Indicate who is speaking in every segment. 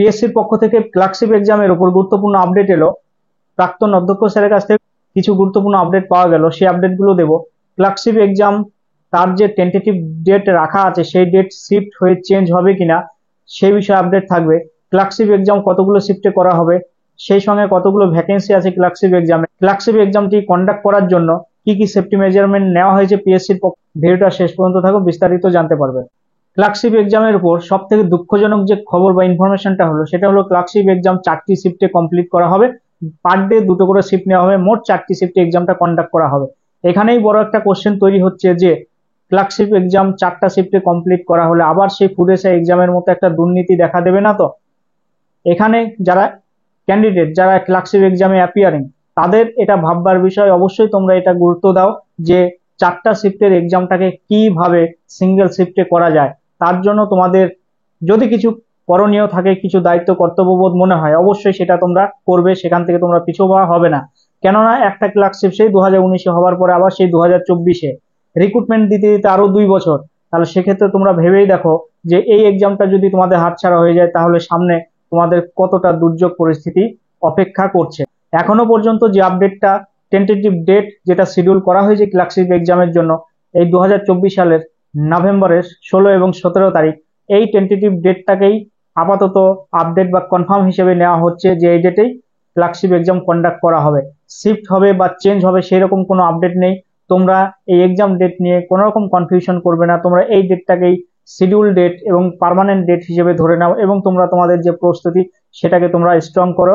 Speaker 1: পিএসসির পক্ষ থেকে ক্লার্কশিপ এক্সামের উপর গুরুত্বপূর্ণ আপডেট এলো। প্রাক্তন অধ্যক্ষ স্যারের কাছ থেকে কিছু গুরুত্বপূর্ণ আপডেট পাওয়া গেল, সেই আপডেটগুলো দেবো। ক্লার্কশিপ এক্সাম তার যে টেন্টেটিভ ডেট রাখা আছে সেই ডেট শিফট হয়ে চেঞ্জ হবে কিনা সেই বিষয়ে আপডেট থাকবে। ক্লার্কশিপ এক্সাম কতগুলো শিফটে করা হবে, সেই সঙ্গে কতগুলো ভ্যাকেন্সি আছে ক্লার্কশিপ এক্সামে, ক্লার্কশিপ এক্সামটি কন্ডাক্ট করার জন্য কি কি সেফটি মেজারমেন্ট নেওয়া হয়েছে পিএসসির পক্ষে। ভিডিওটা শেষ পর্যন্ত থাকো, বিস্তারিত জানতে পারবে। ক্লার্কশিপ এক্সামের উপর সব থেকে দুঃখজনক যে খবর বা ইনফরমেশনটা হলো সেটা হলো ক্লার্কশিপ এক্সাম 4টি শিফটে কমপ্লিট করা হবে। পার ডে 2টো করে শিফট নেওয়া হবে, মোট 4টি শিফটে এক্সামটা কন্ডাক্ট করা হবে। এখানেই বড় একটা কোশ্চেন তৈরি হচ্ছে যে ক্লার্কশিপ এক্সাম 4টা শিফটে কমপ্লিট করা হলে আবার সেই ফুড এসআই এক্সামের মতো একটা দুর্নীতি দেখা দেবে না তো? এখানে যারা ক্যান্ডিডেট, যারা ক্লার্কশিপ এক্সামে অ্যাপিয়ারিং, তাদের এটা ভাববার বিষয়। অবশ্যই তোমরা এটা গুরুত্ব দাও যে 4টা শিফটের এক্সামটাকে কিভাবে সিঙ্গেল শিফটে করা যায়। তার জন্য তোমাদের যদি কিছু করণীয় থাকে, কিছু দায়িত্ব কর্তব্যবোধ মনে হয়, অবশ্যই সেটা তোমরা করবে। সেখান থেকে তোমরা পিছু পা হবে না। কেননা একটা ক্লার্কশিপ সেই 2019-এ হওয়ার পরে আবার সেই 2024-এ রিক্রুটমেন্ট দিতে দিতে আরো 2 বছর। তাহলে সেক্ষেত্রে তোমরা ভেবেই দেখো যে এই এক্সামটা যদি তোমাদের হাতছাড়া হয়ে যায় তাহলে সামনে তোমাদের কতটা দুর্যোগ পরিস্থিতি অপেক্ষা করছে। এখনো পর্যন্ত যে আপডেটটা টেন্টেটিভ ডেট যেটা শিডিউল করা হয়েছে ক্লার্কশিপ এক্সামের জন্য এই 2024 সালের নভেম্বরের 16 এবং 17 তারিখ, এই টেন্টেটিভ ডেটটাকেই আপাতত আপডেট বা কনফার্ম হিসেবে নেওয়া হচ্ছে যে এই ডেটেই ক্লার্কশিপ এক্সাম কন্ডাক্ট করা হবে। শিফট হবে বা চেঞ্জ হবে সেই রকম কোনো আপডেট নেই। তোমরা এই এক্সাম ডেট নিয়ে কোনো রকম কনফিউশন করবে না। তোমরা এই ডেটটাকেই শিডিউল ডেট এবং পার্মানেন্ট ডেট হিসেবে ধরে নাও এবং তোমরা তোমাদের যে প্রস্তুতি সেটাকে তোমরা স্ট্রং করো,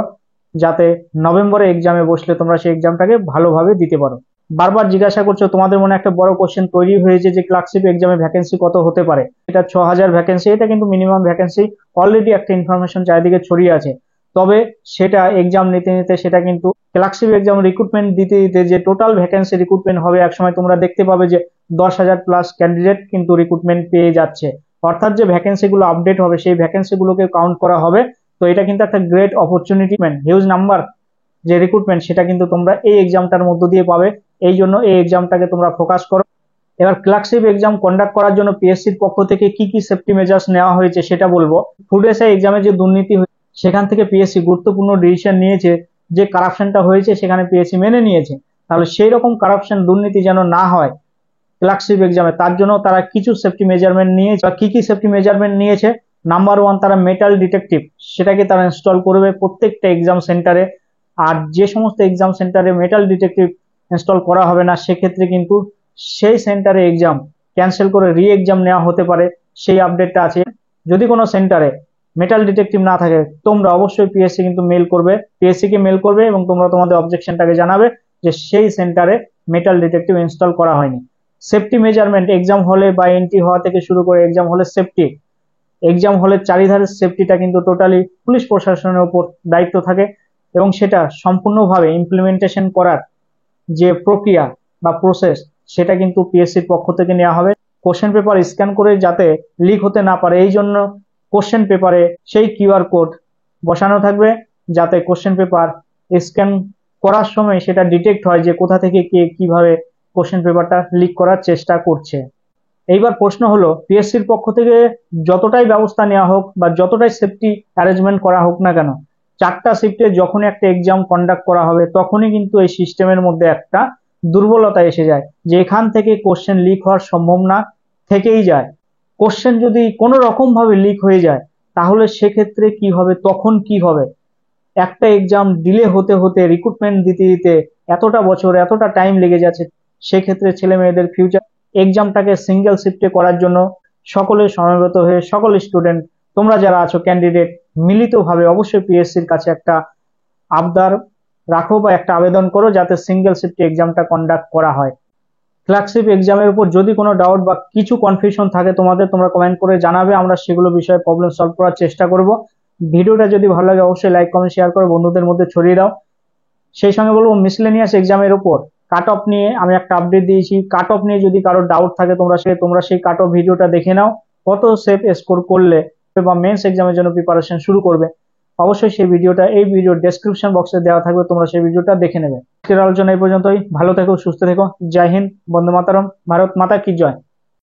Speaker 1: যাতে নভেম্বরে এক্সামে বসলে তোমরা সেই এক্সামটাকে ভালোভাবে দিতে পারো। বারবার জিজ্ঞাসা করছো, তোমাদের মনে একটা বড় কোশ্চেন তৈরি হয়েছে যে ক্লার্কশিপ এক্সামে ভ্যাকেন্সি কত হতে পারে। এটা 6000 ভ্যাকেন্সি, এটা কিন্তু মিনিমাম ভ্যাকেন্সি। অলরেডি একটা ইনফরমেশন চারিদিকে ছড়িয়ে আছে। তবে সেটা এক্সাম নিতে নিতে সেটা কিন্তু ক্লার্কশিপ এক্সাম রিক্রুটমেন্ট দিতে দিতে যে টোটাল ভ্যাকেন্সি রিক্রুটমেন্ট হবে, একসময় তোমরা দেখতে পাবে যে 10,000 প্লাস ক্যান্ডিডেট কিন্তু রিক্রুটমেন্ট পেয়ে যাচ্ছে। অর্থাৎ যে ভ্যাকেন্সি গুলো আপডেট হবে সেই ভ্যাকেন্সি গুলোকে কাউন্ট করা হবে। তো এটা কিন্তু একটা গ্রেট অপরচুনিটি, হিউজ নাম্বার যে রিক্রুটমেন্ট সেটা কিন্তু তোমরা এই এক্সামটার মধ্য দিয়ে পাবে। এই জন্য এই এক্সামটাকে তোমরা ফোকাস করো। এবার ক্লার্কশিপ এক্সাম কন্ডাক্ট করার জন্য পিএসসির পক্ষ থেকে কি কি সেফটি মেজার্স নেওয়া হয়েছে সেটা বলবো। ফুড এসআই এক্সামে যে দুর্নীতি হয়েছে সেখান থেকে পিএসসি গুরুত্বপূর্ণ ডিসিশন নিয়েছে, যে কারাপশনটা হয়েছে সেখানে পিএসসি মেনে নিয়েছে। তাহলে সেই রকম কারাপশন দুর্নীতি যেন না হয় ক্লার্কশিপ এক্সামে, তার জন্য তারা কিছু সেফটি মেজারমেন্ট নিয়েছে। কি কি সেফটি মেজারমেন্ট নিয়েছে? নাম্বার 1, তারা মেটাল ডিটেকটিভ সেটাকে তারা ইনস্টল করবে প্রত্যেকটা এক্সাম সেন্টারে। আর যে সমস্ত এক্সাম সেন্টারে মেটাল ডিটেকটিভ ইনস্টল করা হবে না সেক্ষেত্রে কিন্তু সেই সেন্টারে এক্সাম ক্যান্সেল করে রি এক্সাম নেওয়া হতে পারে, সেই আপডেটটা আছে। যদি কোনো সেন্টারে মেটাল ডিটেকটিভ না থাকে তোমরা অবশ্যই পিএসসি কিন্তু মেল করবে, পিএসসি কে মেল করবে এবং তোমরা তোমাদের অবজেকশনটাকে জানাবে যে সেই সেন্টারে মেটাল ডিটেকটিভ ইনস্টল করা হয়নি। সেফটি মেজারমেন্ট এক্সাম হলে বা এন্ট্রি হওয়া থেকে শুরু করে এক্সাম হলে সেফটি, এক্সাম হলের চারিধারের সেফটিটা কিন্তু টোটালি পুলিশ প্রশাসনের উপর দায়িত্ব থাকে এবং সেটা সম্পূর্ণভাবে ইমপ্লিমেন্টেশন করার যে প্রক্রিয়া বা প্রসেস সেটা কিন্তু পিএসসির পক্ষ থেকে নেওয়া হবে। কোশ্চেন পেপার স্ক্যান করে যাতে লিক হতে না পারে এই জন্য কোশ্চেন পেপারে সেই কিউআর কোড বসানো থাকবে, যাতে কোশ্চেন পেপার স্ক্যান করার সময় সেটা ডিটেক্ট হয় যে কোথা থেকে কে কিভাবে কোশ্চেন পেপারটা লিক করার চেষ্টা করছে। এইবার প্রশ্ন হলো, পিএসসির পক্ষ থেকে যতটাই ব্যবস্থা নেওয়া হোক বা যতটাই সেফটি অ্যারেঞ্জমেন্ট করা হোক না কেন, 4টা শিফটে যখনই একটা এক্সাম কন্ডাক্ট করা হবে তখনই কিন্তু এই সিস্টেমের মধ্যে একটা দুর্বলতা এসে যায় যে এখান থেকে কোশ্চেন লিক হওয়ার সম্ভাবনা থেকেই যায়। কোশ্চেন যদি কোনো রকম ভাবে লিক হয়ে যায় তাহলে সেক্ষেত্রে কি হবে, তখন কি হবে? একটা এক্সাম ডিলে হতে হতে রিক্রুটমেন্ট দিতে দিতে এতটা বছর এতটা টাইম লেগে যাচ্ছে। সেক্ষেত্রে ছেলে মেয়েদের ফিউচার এক্সামটাকে সিঙ্গেল শিফটে করার জন্য সকলে সমবেত হয়ে সকল স্টুডেন্ট তোমরা যারা আছো ক্যান্ডিডেট মিলিতভাবে অবশ্যই পিএসসির কাছে একটা আবদার রাখো বা একটা আবেদন করো যাতে সিঙ্গেল শিফটে এক্সামটা কন্ডাক্ট করা হয়। ক্লার্কশিপ এক্সামের উপর যদি কোনো ডাউট বা কিছু কনফিউশন থাকে তোমাদের, তোমরা কমেন্ট করে জানাবে, আমরা সেগুলো বিষয়ে প্রবলেম সলভ করার চেষ্টা করব। ভিডিওটা যদি ভালো লাগে অবশ্যই লাইক কমেন্ট শেয়ার করে বন্ধুদের মধ্যে ছড়িয়ে দাও। সেই সঙ্গে বলবো মিসলেনিয়াস এক্সামের উপর কাট অফ নিয়ে আমি একটা আপডেট দিয়েছি। কাট অফ নিয়ে যদি কারো ডাউট থাকে তোমরা সেই কাট অফ ভিডিওটা দেখে নাও, কত সেফ স্কোর করলে বা মেন্স এক্সামের জন্য প্রিপারেশন শুরু করবে। অবশ্যই সেই ভিডিওটা এই ভিডিওর ডেসক্রিপশন বক্সে দেওয়া থাকবে, তোমরা সেই ভিডিওটা দেখে নেবে। আজকের আলোচনা এই পর্যন্তই। ভালো থেকো, সুস্থ থেকো। জয় হিন্দ, বন্দে মাতরম, ভারত মাতা কি জয়।